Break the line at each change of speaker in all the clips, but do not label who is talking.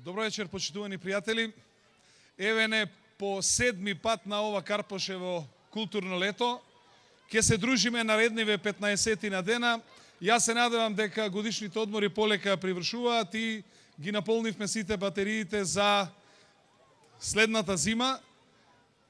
Добро вечер, почитувани пријатели. Еве не по 7-ми пат на ова Карпошево културно лето. Ке се дружиме наредниве 15 на дена. Јас се надевам дека годишните одмори полека привршуваат и ги наполнивме сите батериите за следната зима.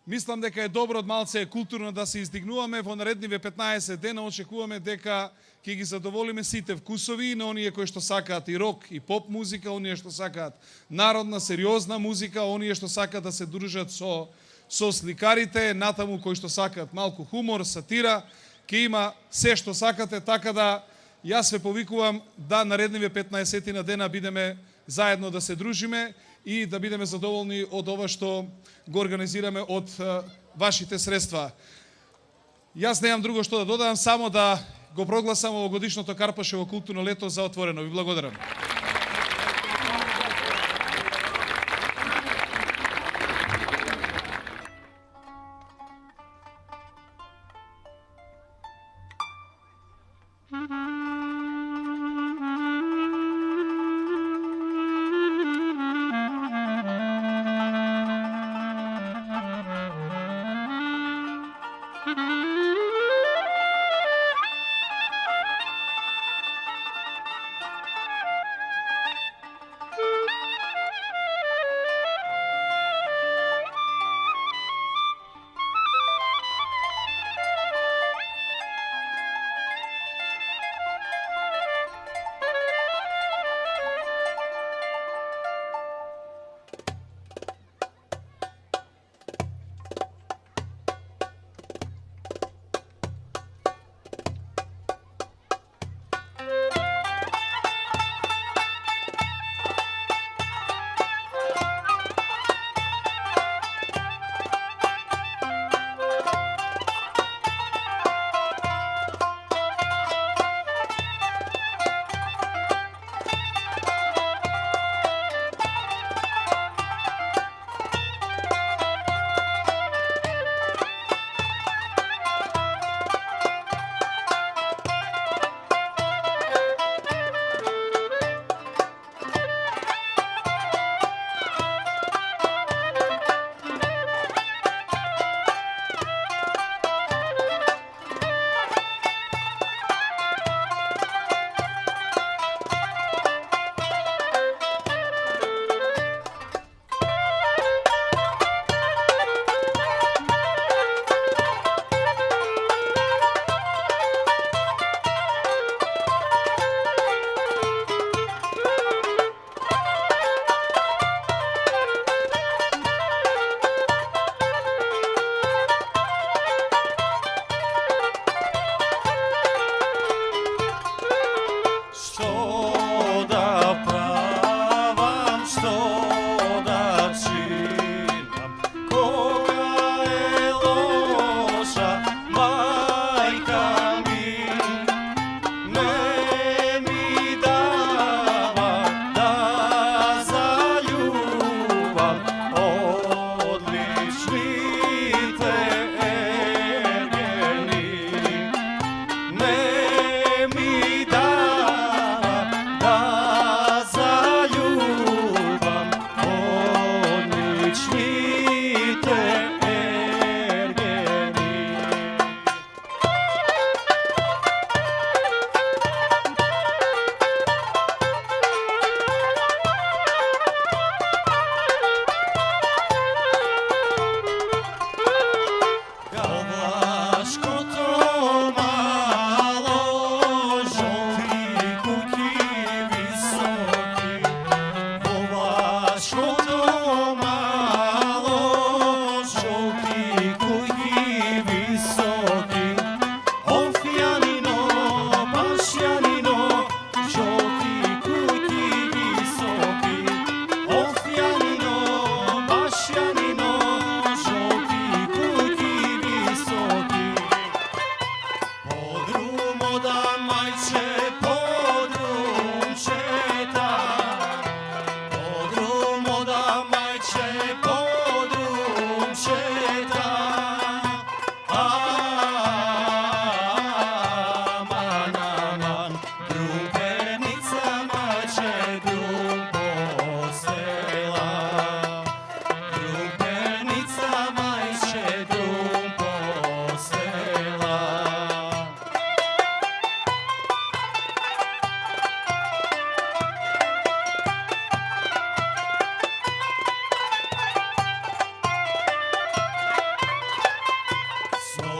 Мислам дека е добро од малце културно да се издигнуваме. Во наредниве 15 дена очекуваме дека ќе ги задоволиме сите вкусови, на оние кои што сакаат и рок и поп музика, оние што сакаат народна, сериозна музика, оние што сакаат да се дружат со сликарите, натаму кои што сакаат малку хумор, сатира, ќе има се што сакате, така да јас ве повикувам да наредниве 15 на дена бидеме заедно да се дружиме и да бидеме задоволни од ова што го организираме од вашите средства. Јас немам друго што да додадам, само да го прогласам овогодишното Карпошево културно лето за отворено. Ви благодарам.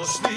došli